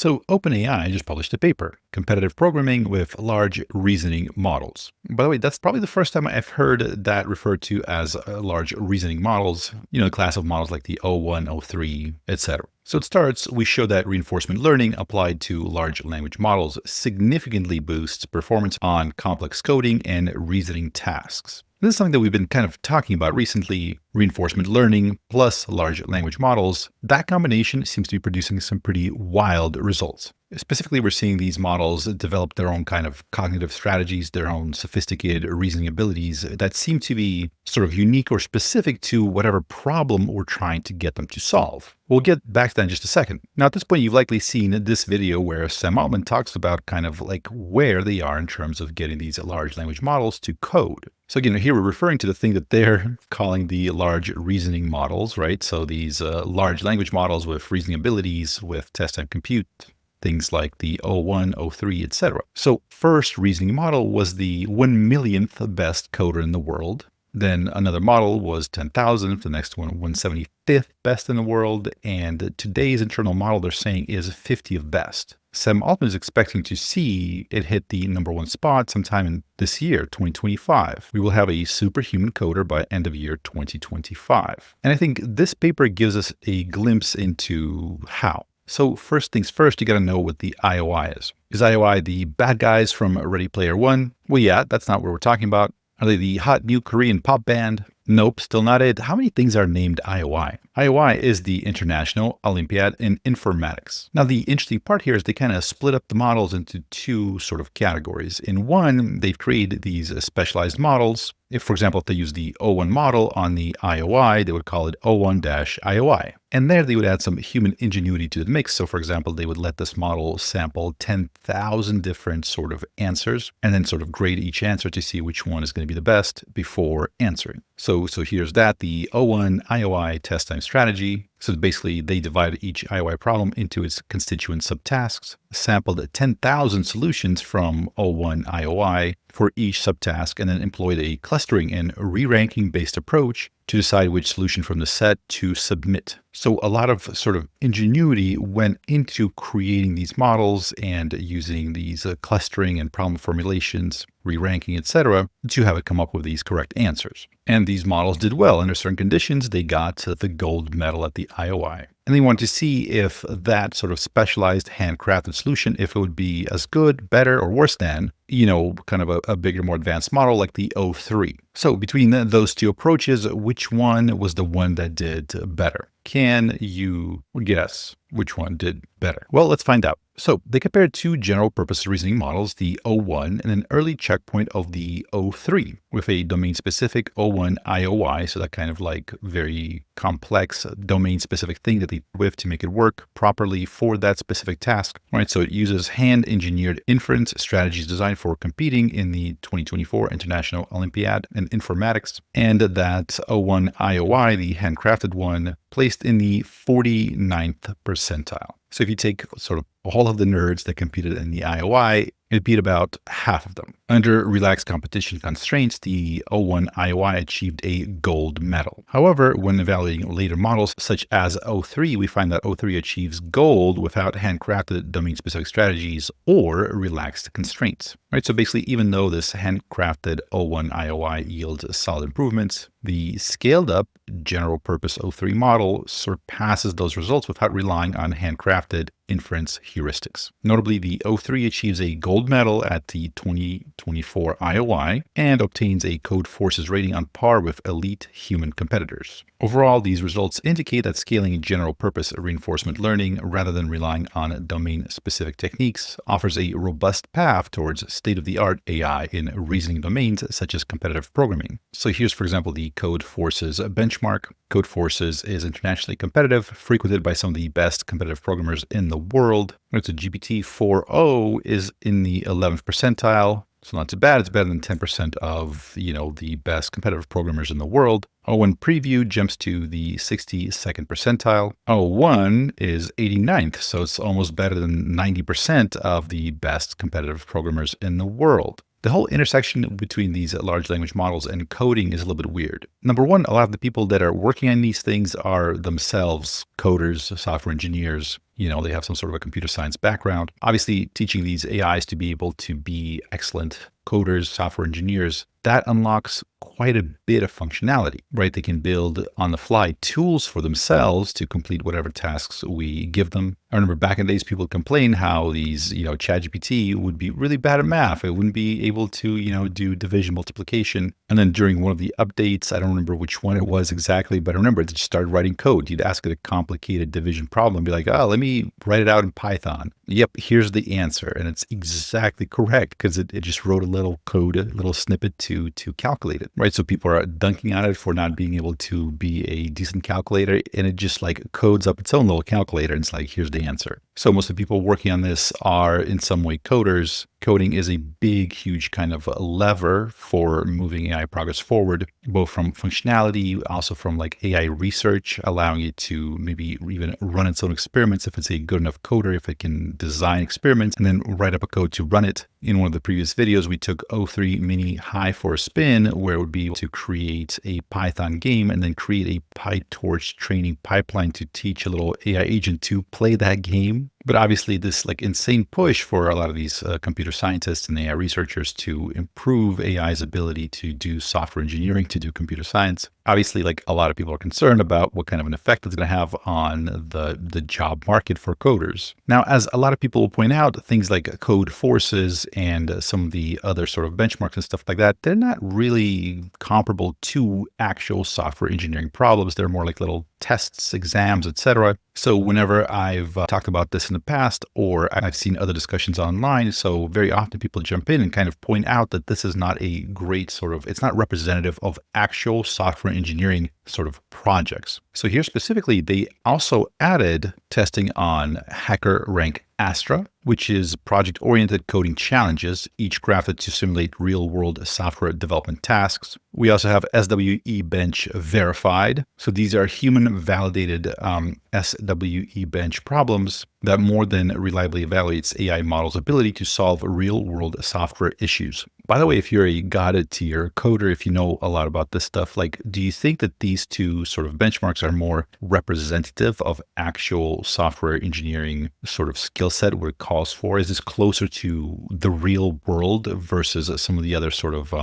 So OpenAI just published a paper, Competitive Programming with Large Reasoning Models. By the way, that's probably the first time I've heard that referred to as large reasoning models, the class of models like the O1, O3, etc. So it starts, we show that reinforcement learning applied to large language models significantly boosts performance on complex coding and reasoning tasks. This is something that we've been kind of talking about recently, reinforcement learning plus large language models. That combination seems to be producing some pretty wild results. Specifically, we're seeing these models develop their own kind of cognitive strategies, their own sophisticated reasoning abilities that seem to be sort of unique or specific to whatever problem we're trying to get them to solve. We'll get back to that in just a second. Now, at this point, you've likely seen this video where Sam Altman talks about kind of like where they are in terms of getting these large language models to code. So again, here we're referring to the thing that they're calling the large reasoning models, right? So these large language models with reasoning abilities, with test time compute, things like the O1, O3, etc. So first reasoning model was the 1 millionth best coder in the world. Then another model was 10,000th, the next one 175th best in the world, and today's internal model they're saying is 50th best. Sam Altman is expecting to see it hit the #1 spot sometime in this year, 2025. We will have a superhuman coder by end of year 2025. And I think this paper gives us a glimpse into how. So first things first, you got to know what the IOI is. Is IOI the bad guys from Ready Player One? Well, yeah, that's not what we're talking about. Are they the hot new Korean pop band? Nope, still not it. How many things are named IOI? IOI is the International Olympiad in Informatics. Now, the interesting part here is they kind of split up the models into two sort of categories. In one, they've created these specialized models. If, for example, if they use the O1 model on the IOI, they would call it O1-IOI. And there they would add some human ingenuity to the mix. So, for example, they would let this model sample 10,000 different sort of answers and then sort of grade each answer to see which one is going to be the best before answering. So here's that, the O1-IOI test time strategy. So basically, they divided each IOI problem into its constituent subtasks, sampled 10,000 solutions from O1-IOI for each subtask, and then employed a clustering and re-ranking based approach to decide which solution from the set to submit. So a lot of sort of ingenuity went into creating these models and using these clustering and problem formulations, re-ranking, etc., to have it come up with these correct answers. And these models did well. Under certain conditions, they got the gold medal at the IOI. And they wanted to see if that sort of specialized handcrafted solution, if it would be as good, better, or worse than, kind of a bigger, more advanced model like the O3. So between those two approaches, which one was the one that did better? Can you guess which one did better? Well, let's find out. So they compared two general purpose reasoning models, the O1 and an early checkpoint of the O3 with a domain specific O1-IOI. So that kind of like very complex domain specific thing that they with to make it work properly for that specific task, right? So it uses hand engineered inference strategies designed for competing in the 2024 International Olympiad in Informatics. And that O1-IOI, the handcrafted one, placed in the 49th percentile. So if you take sort of all of the nerds that competed in the IOI, it beat about half of them. Under relaxed competition constraints, the O1-IOI achieved a gold medal. However, when evaluating later models such as O3, we find that O3 achieves gold without handcrafted domain-specific strategies or relaxed constraints. Right? So basically, even though this handcrafted O1-IOI yields solid improvements, the scaled-up general-purpose O3 model surpasses those results without relying on handcrafted inference heuristics. Notably, the O3 achieves a gold medal at the 2024 IOI and obtains a Code Forces rating on par with elite human competitors. Overall, these results indicate that scaling general-purpose reinforcement learning rather than relying on domain-specific techniques offers a robust path towards state-of-the-art AI in reasoning domains such as competitive programming. So here's, for example, the Code Forces benchmark. Code Forces is internationally competitive, frequented by some of the best competitive programmers in the world. So GPT-4o is in the 11th percentile. So not too bad. It's better than 10% of, the best competitive programmers in the world. O1 Preview jumps to the 62nd percentile. O1 is 89th, so it's almost better than 90% of the best competitive programmers in the world. The whole intersection between these large language models and coding is a little bit weird. Number one, a lot of the people that are working on these things are themselves coders, software engineers. they have some sort of a computer science background. Obviously, teaching these AIs to be able to be excellent coders, software engineers, that unlocks quite a bit of functionality, right? They can build on the fly tools for themselves to complete whatever tasks we give them. I remember back in the days, people would complain how these, ChatGPT would be really bad at math. It wouldn't be able to, do division, multiplication. And then during one of the updates, I don't remember which one it was exactly, but I remember it just started writing code. You'd ask it a complicated division problem and be like, oh, let me write it out in Python. Yep, here's the answer. And it's exactly correct because it just wrote a little code, a little snippet to calculate it, right? So people are dunking on it for not being able to be a decent calculator, and it just like codes up its own little calculator, and it's like, here's the answer. So most of the people working on this are in some way coders. Coding is a big, huge kind of lever for moving AI progress forward, both from functionality, also from like AI research, allowing it to maybe even run its own experiments if it's a good enough coder, if it can design experiments and then write up a code to run it. In one of the previous videos, we took O3 Mini High for a spin, where it would be able to create a Python game and then create a PyTorch training pipeline to teach a little AI agent to play that game. But obviously this like insane push for a lot of these computer scientists and AI researchers to improve AI's ability to do software engineering, to do computer science. Obviously, like a lot of people are concerned about what kind of an effect it's going to have on the job market for coders. Now, as a lot of people will point out, things like code forces and some of the other sort of benchmarks and stuff like that, they're not really comparable to actual software engineering problems. They're more like little tests, exams, etc. So whenever I've talked about this in the past, or I've seen other discussions online, so very often people jump in and kind of point out that this is not a great sort of, it's not representative of actual software engineering sort of projects. So here specifically, they also added testing on HackerRank Astra, which is project-oriented coding challenges, each crafted to simulate real-world software development tasks. We also have SWE Bench Verified. So these are human-validated SWE Bench problems that more than reliably evaluates AI models' ability to solve real-world software issues. By the way, if you're a God tier coder, if you know a lot about this stuff, like, do you think that these two sort of benchmarks are more representative of actual software engineering sort of skill set, what it calls for? Is this closer to the real world versus some of the other sort of,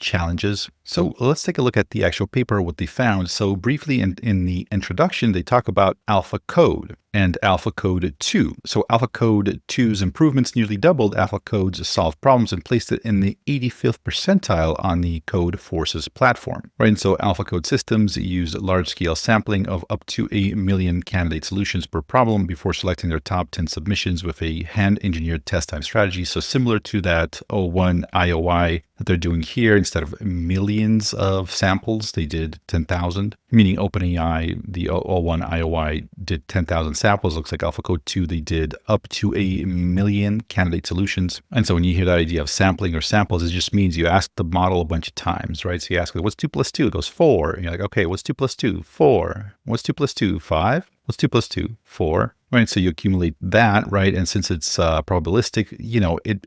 challenges? So let's take a look at the actual paper, what they found. So briefly in the introduction, they talk about Alpha Code and Alpha Code 2. So Alpha Code 2's improvements nearly doubled Alpha Code's solved problems and placed it in the 85th percentile on the Code Forces platform. Right, and so Alpha Code systems use large-scale sampling of up to 1 million candidate solutions per problem before selecting their top 10 submissions with a hand-engineered test time strategy. So similar to that O1 IOI that they're doing here, instead of millions of samples, they did 10,000, meaning OpenAI, the O1 IOI did 10,000 samples. Looks like AlphaCode 2, they did up to 1 million candidate solutions. And so when you hear that idea of sampling or samples, it just means you ask the model a bunch of times, right? So you ask it, what's 2 plus 2? It goes 4. And you're like, okay, what's 2 plus 2? 4. What's 2 plus 2? 5. What's 2 plus 2? 4. Right, so you accumulate that, right? And since it's probabilistic,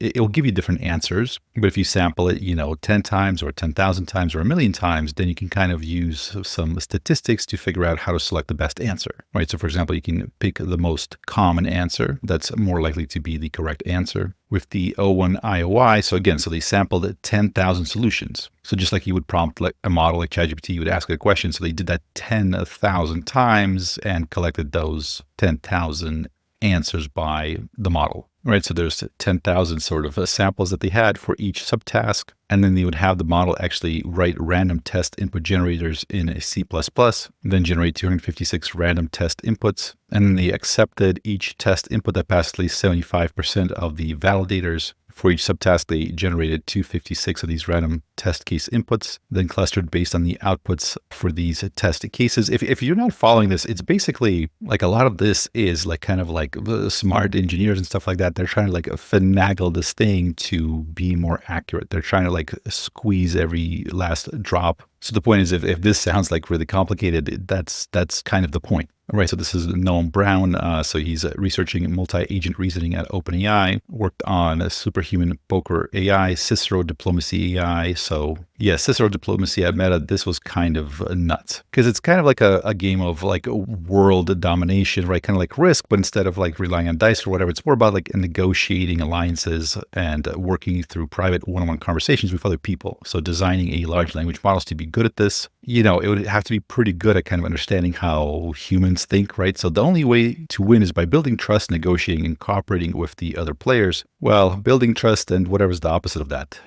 it'll give you different answers. But if you sample it, 10 times or 10,000 times or 1 million times, then you can kind of use some statistics to figure out how to select the best answer, right? So for example, you can pick the most common answer that's more likely to be the correct answer. With the O1 IOI, so again, so they sampled 10,000 solutions. So just like you would prompt like a model like ChatGPT, you would ask it a question. So they did that 10,000 times and collected those 10,000 answers by the model, right? So there's 10,000 sort of samples that they had for each subtask. And then they would have the model actually write random test input generators in C++, then generate 256 random test inputs. And then they accepted each test input that passed at least 75% of the validators. For each subtask, they generated 256 of these random test case inputs, then clustered based on the outputs for these test cases. If you're not following this, it's basically like a lot of this is like kind of like smart engineers and stuff like that. They're trying to like finagle this thing to be more accurate. They're trying to like squeeze every last drop. So the point is, if this sounds like really complicated, that's kind of the point. All right, so this is Noam Brown. So he's researching multi-agent reasoning at OpenAI, worked on a superhuman poker AI, Cicero diplomacy AI. So, Yeah, Cicero diplomacy at Meta, this was kind of nuts because it's kind of like a game of like world domination, right? Kind of like Risk, but instead of like relying on dice or whatever, it's more about like negotiating alliances and working through private one-on-one conversations with other people. So designing a large language models to be good at this, it would have to be pretty good at kind of understanding how humans think, right? So the only way to win is by building trust, negotiating, and cooperating with the other players. Well, building trust and whatever's the opposite of that,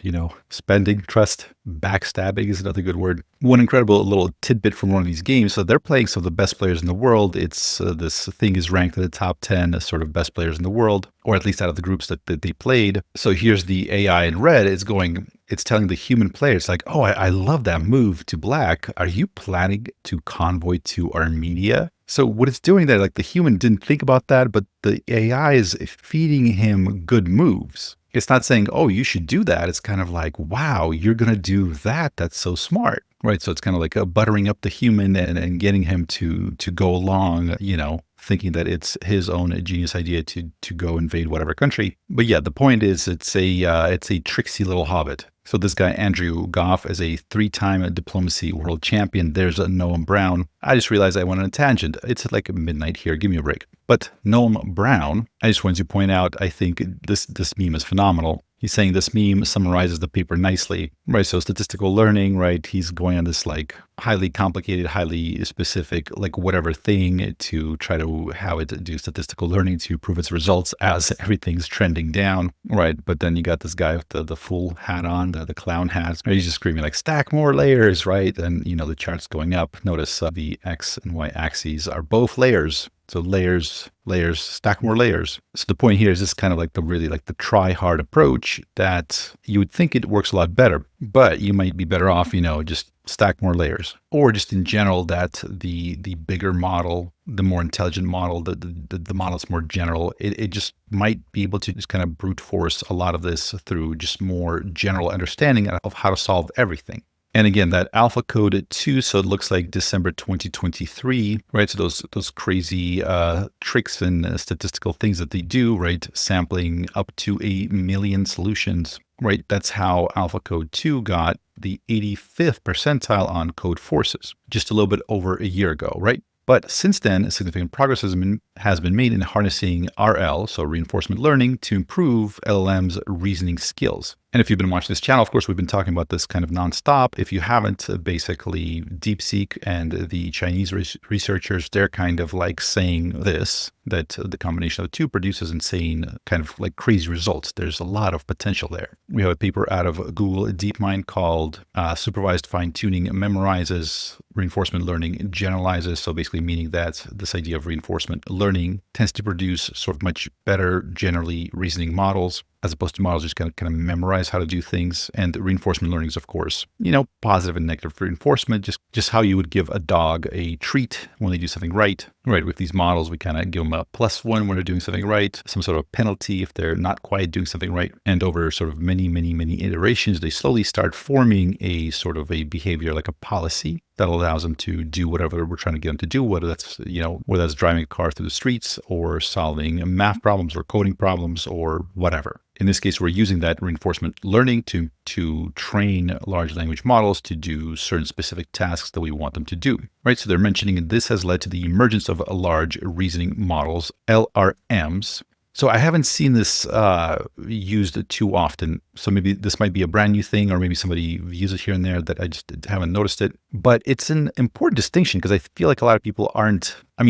spending trust. Backstabbing is another good word. One incredible little tidbit from one of these games. So they're playing some of the best players in the world. It's this thing is ranked in the top 10 as sort of best players in the world, or at least out of the groups that they played. So here's the AI in red. It's telling the human players like, oh, I love that move to black. Are you planning to convoy to Armenia? So what it's doing there, like the human didn't think about that, but the AI is feeding him good moves. It's not saying, oh, you should do that. It's kind of like, wow, you're going to do that. That's so smart, right? So it's kind of like buttering up the human and getting him to go along, thinking that it's his own genius idea to go invade whatever country. But yeah, the point is it's a tricksy little hobbit. So this guy, Andrew Goff, is a 3-time diplomacy world champion. There's a Noam Brown. I just realized I went on a tangent. It's like midnight here. Give me a break. But Noam Brown, I just wanted to point out, I think this meme is phenomenal. He's saying this meme summarizes the paper nicely, right? So statistical learning, right? He's going on this like highly complicated, highly specific, like whatever thing to try to have it do statistical learning to prove its results as everything's trending down, right? But then you got this guy with the full hat on, the clown hat. Right? He's just screaming like stack more layers, right? And the chart's going up. Notice the X and Y axes are both layers. So layers, stack more layers. So the point here is this kind of like the try hard approach that you would think it works a lot better, but you might be better off, just stack more layers, or just in general that the bigger model, the more intelligent model, the model that's more general, it just might be able to just kind of brute force a lot of this through just more general understanding of how to solve everything. And again, that alpha code 2, so it looks like December 2023, right? So those crazy tricks and statistical things that they do, right? Sampling up to 1 million solutions, right? That's how alpha code 2 got the 85th percentile on code forces, just a little bit over a year ago, right? But since then, significant progress has been made in harnessing RL, so reinforcement learning, to improve LLM's reasoning skills. And if you've been watching this channel, of course, we've been talking about this kind of nonstop. If you haven't, basically DeepSeek and the Chinese researchers, they're kind of like saying this, that the combination of the two produces insane kind of like crazy results. There's a lot of potential there. We have a paper out of Google DeepMind called Supervised Fine-Tuning Memorizes Reinforcement Learning Generalizes. So basically meaning that this idea of reinforcement learning tends to produce sort of much better, generally reasoning models, as opposed to models just kind of memorize how to do things. And reinforcement learning is, of course, positive and negative reinforcement, just how you would give a dog a treat when they do something right. Right, with these models, we kind of give them a +1 when they're doing something right, some sort of penalty if they're not quite doing something right. And over sort of many iterations, they slowly start forming a sort of a behavior, like a policy that allows them to do whatever we're trying to get them to do, whether that's driving a car through the streets or solving math problems or coding problems or whatever. In this case, we're using that reinforcement learning to train large language models to do certain specific tasks that we want them to do, right? So they're mentioning this has led to the emergence of large reasoning models, LLMs. So I haven't seen this used too often. So maybe this might be a brand new thing, or maybe somebody uses it here and there that I just haven't noticed it. But it's an important distinction because I feel like a lot of people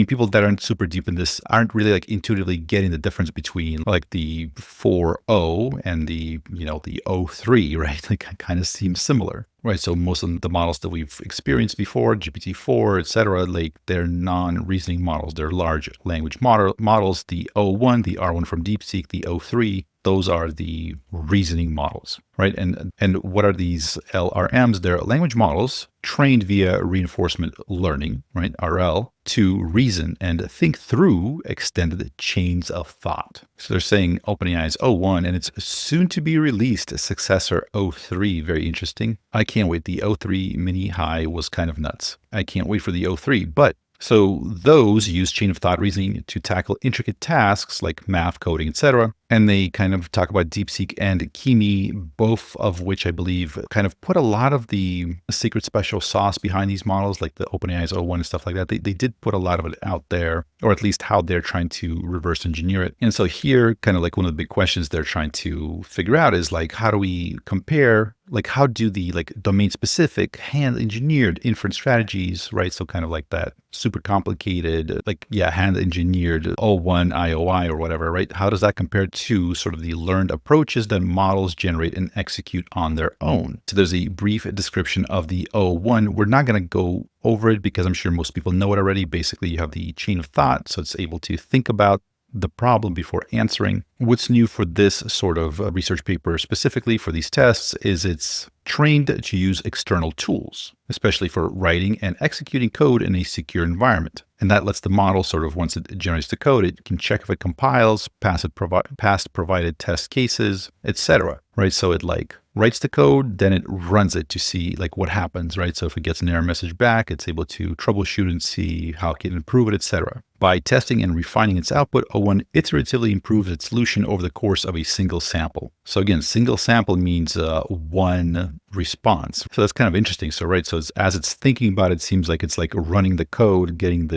people that aren't super deep in this aren't really like intuitively getting the difference between like the 4.0 and the 0.3, right? Like kind of seems similar, right? So most of the models that we've experienced before, GPT-4, etc., like they're non-reasoning models. They're large language models. The 0.1, the R1 from DeepSeek, the 0.3, those are the reasoning models, right? And what are these LRMs? They're language models trained via reinforcement learning, right? RL, to reason and think through extended chains of thought. So they're saying OpenAI's 0.1 and its soon to be released successor 0.3. Very interesting. I can't wait. The 0.3 mini high was kind of nuts. I can't wait for the 0.3, but So those use chain of thought reasoning to tackle intricate tasks like math, coding, etc. And they kind of talk about DeepSeek and Kimi, both of which I believe kind of put a lot of the secret special sauce behind these models, like the OpenAI's O1 and stuff like that. They did put a lot of it out there, or at least how they're trying to reverse engineer it. And so here, kind of like one of the big questions they're trying to figure out is like, how do we compare, like how do the like domain specific hand engineered inference strategies, right? So kind of like that super complicated, like, yeah, hand engineered O1 IOI or whatever, right? How does that compare to sort of the learned approaches that models generate and execute on their own? So there's a brief description of the O1. We're not going to go over it because I'm sure most people know it already. Basically, you have the chain of thought, so it's able to think about the problem before answering. What's new for this sort of research paper specifically for these tests is it's trained to use external tools, especially for writing and executing code in a secure environment. And that lets the model sort of, once it generates the code, it can check if it compiles, past provided test cases, etc. Right? So it like writes the code, then it runs it to see like what happens, right? So if it gets an error message back, it's able to troubleshoot and see how it can improve it, etc. By testing and refining its output, O1 iteratively improves its solution over the course of a single sample. So again, single sample means one response. So that's kind of interesting. So, right, so as it's thinking about it, seems like it's like running the code, getting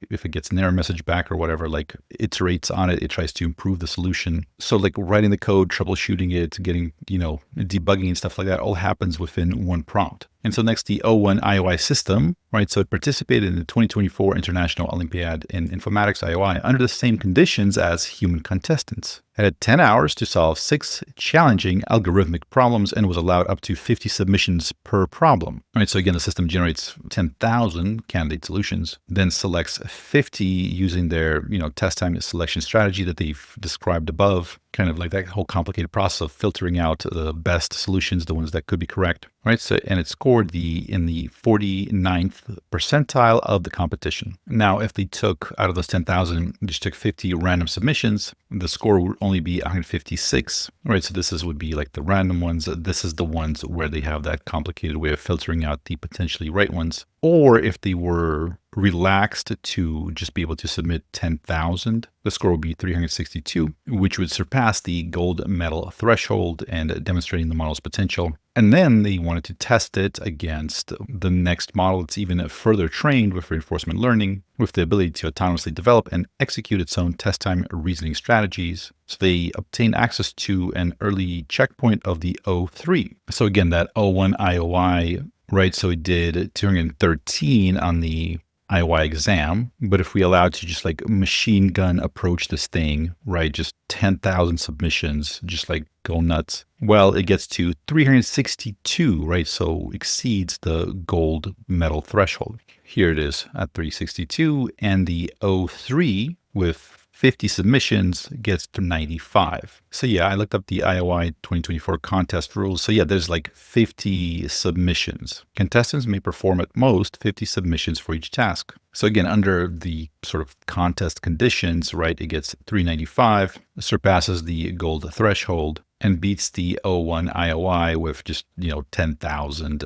if it gets an error message back or whatever, like iterates on it, it tries to improve the solution. So like writing the code, troubleshooting it, getting, debugging and stuff like that all happens within one prompt. And so next, the O1 IOI system, right? So it participated in the 2024 International Olympiad in Informatics IOI under the same conditions as human contestants. It had 10 hours to solve 6 challenging algorithmic problems and was allowed up to 50 submissions per problem. All right, so again, the system generates 10,000 candidate solutions, then selects 50 using their, test time selection strategy that they've described above, kind of like that whole complicated process of filtering out the best solutions, the ones that could be correct. Right, so and it scored in the 49th percentile of the competition. Now, if they took out of those 10,000, just took 50 random submissions, the score would only be 156. Right, so this would be like the random ones. This is the ones where they have that complicated way of filtering out the potentially right ones. Or if they were relaxed to just be able to submit 10,000, the score would be 362, which would surpass the gold medal threshold and demonstrating the model's potential. And then they wanted to test it against the next model that's even further trained with reinforcement learning, with the ability to autonomously develop and execute its own test time reasoning strategies. So they obtained access to an early checkpoint of the O3. So again, that O1 IOI, right? So it did 213 on the IOI exam, but if we allow it to just like machine gun approach this thing, right? Just 10,000 submissions, just like go nuts. Well, it gets to 362, right? So exceeds the gold medal threshold. Here it is at 362, and the O3 with 50 submissions gets to 95. So yeah, I looked up the IOI 2024 contest rules. So yeah, there's like 50 submissions. Contestants may perform at most 50 submissions for each task. So again, under the sort of contest conditions, right, it gets 395, surpasses the gold threshold, and beats the O1 IOI with just, 10,000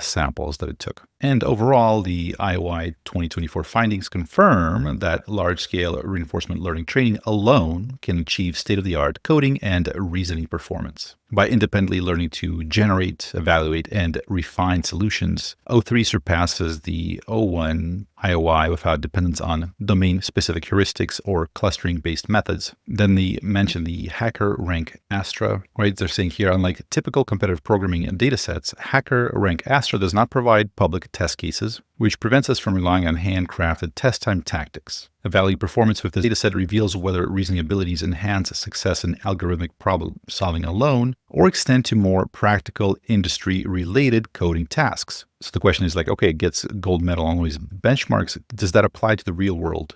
samples that it took. And overall, the IOI 2024 findings confirm that large-scale reinforcement learning training alone can achieve state-of-the-art coding and reasoning performance. By independently learning to generate, evaluate, and refine solutions, O3 surpasses the O1 IOI without dependence on domain-specific heuristics or clustering-based methods. Then they mention the Hacker Rank Astra, right? They're saying here, unlike typical competitive programming and datasets, Hacker Rank Astra does not provide public test cases, which prevents us from relying on handcrafted test time tactics. Evaluating performance with this dataset reveals whether reasoning abilities enhance success in algorithmic problem solving alone or extend to more practical industry-related coding tasks. So the question is like, okay, it gets gold medal on all these benchmarks. Does that apply to the real world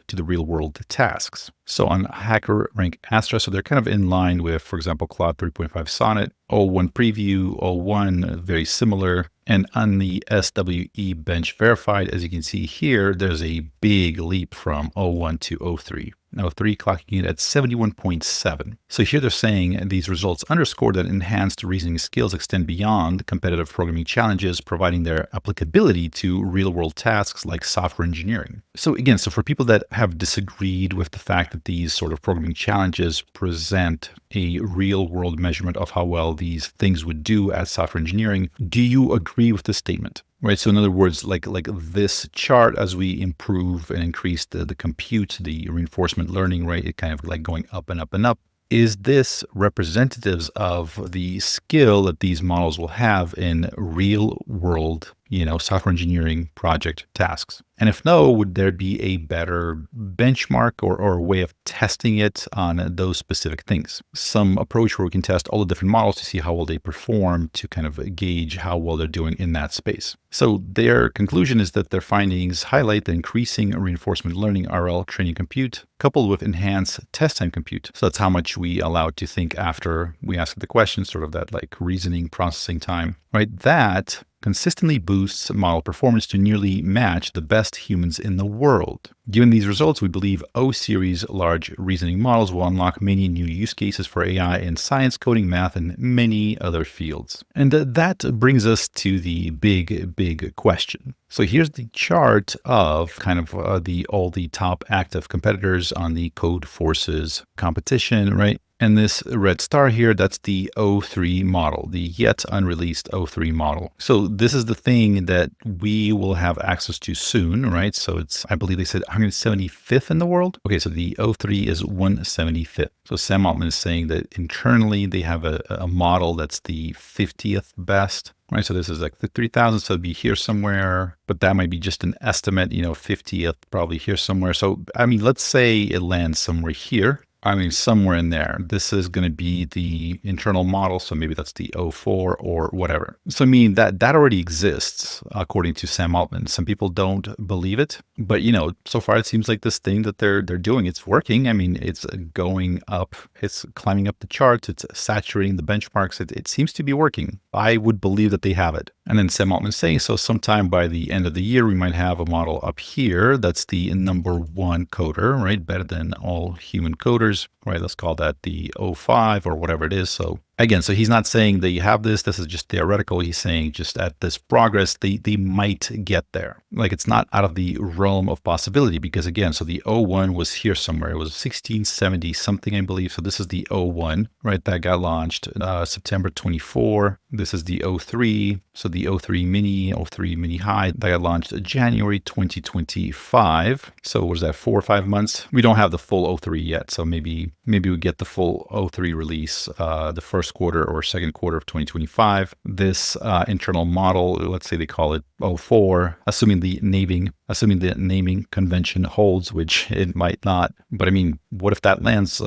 tasks? So on Hacker Rank Astra, so they're kind of in line with, for example, Claude 3.5 Sonnet, O1 Preview, O1, very similar. And on the SWE Bench Verified, as you can see here, there's a big leap from O1 to O3. O3 clocking it at 71.7. So here they're saying these results underscore that enhanced reasoning skills extend beyond competitive programming challenges, providing their applicability to real-world tasks like software engineering. So again, so for people that have disagreed with the fact that these sort of programming challenges present a real-world measurement of how well these things would do as software engineering, do you agree with this statement? Right. So in other words, like this chart, as we improve and increase the compute, the reinforcement learning, right, it kind of like going up and up and up. Is this representatives of the skill that these models will have in real world, software engineering project tasks? And if no, would there be a better benchmark or a way of testing it on those specific things? Some approach where we can test all the different models to see how well they perform, to kind of gauge how well they're doing in that space. So their conclusion is that their findings highlight the increasing reinforcement learning RL training compute coupled with enhanced test time compute. So that's how much we allow it to think after we ask the question, sort of that like reasoning processing time, right? That consistently boosts model performance to nearly match the best humans in the world. Given these results, we believe O-series large reasoning models will unlock many new use cases for AI in science, coding, math, and many other fields. And that brings us to the big question. So here's the chart of kind of all the top active competitors on the Codeforces competition, right? And this red star here, that's the O3 model, the yet unreleased O3 model. So this is the thing that we will have access to soon, right? So it's, I believe they said 175th in the world. Okay, so the O3 is 175th. So Sam Altman is saying that internally they have a model that's the 50th best. Right, so this is like the 3,000, so it'd be here somewhere, but that might be just an estimate, 50th, probably here somewhere. So, I mean, let's say it lands somewhere here. I mean, somewhere in there. This is going to be the internal model, so maybe that's the O4 or whatever. So I mean, that already exists, according to Sam Altman. Some people don't believe it, but so far it seems like this thing that they're doing, it's working. I mean, it's going up, it's climbing up the charts, it's saturating the benchmarks. It seems to be working. I would believe that they have it. And then Sam Altman is saying, so sometime by the end of the year, we might have a model up here that's the #1 coder, right? Better than all human coders, right? Let's call that the O5 or whatever it is. So again, so he's not saying that you have this. This is just theoretical. He's saying just at this progress, they might get there. Like it's not out of the realm of possibility because again, so the O1 was here somewhere. It was 1670 something, I believe. So this is the O1, right? That got launched September 24. This is the O3. So the O3 mini, O3 mini high that got launched January 2025. So what is that, 4 or 5 months? We don't have the full O3 yet. So maybe we get the full O3 release the first quarter or second quarter of 2025. This internal model, let's say they call it O4, assuming the naming convention holds, which it might not. But I mean, what if that lands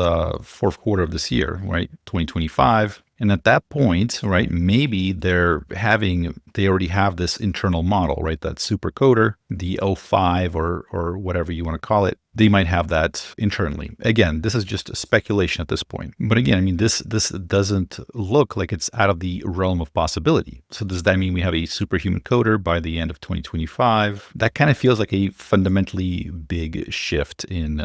fourth quarter of this year, right? 2025. And at that point, right, maybe they already have this internal model, right? That supercoder, the O5 or whatever you want to call it. They might have that internally. Again, this is just speculation at this point. But again, I mean, this doesn't look like it's out of the realm of possibility. So does that mean we have a superhuman coder by the end of 2025? That kind of feels like a fundamentally big shift in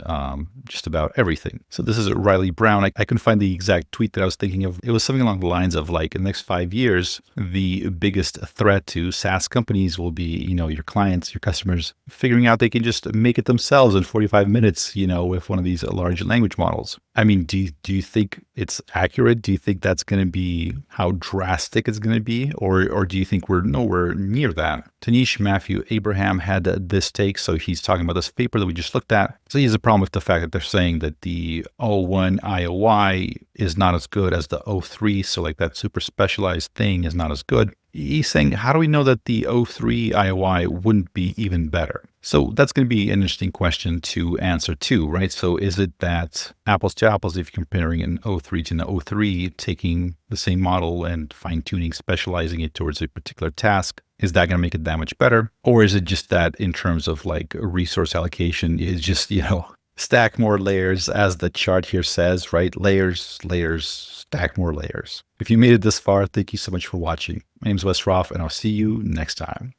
just about everything. So this is Riley Brown. I couldn't find the exact tweet that I was thinking of. It was something along the lines of like, in the next 5 years, the biggest threat to SaaS companies will be, your clients, your customers figuring out they can just make it themselves in 45 minutes, with one of these large language models. I mean, do you think it's accurate? Do you think that's going to be how drastic it's going to be? Or do you think we're nowhere near that? Tanish Matthew Abraham had this take. So he's talking about this paper that we just looked at. So he has a problem with the fact that they're saying that the O1 IOI is not as good as the O3. So like that super specialized thing is not as good. He's saying, how do we know that the O3 IOI wouldn't be even better? So that's going to be an interesting question to answer too, right? So is it that apples to apples, if you're comparing an O3 to an O3, taking the same model and fine-tuning, specializing it towards a particular task, is that going to make it that much better? Or is it just that in terms of like resource allocation, is just, stack more layers, as the chart here says, right? Layers, stack more layers. If you made it this far, thank you so much for watching. My name is Wes Roth, and I'll see you next time.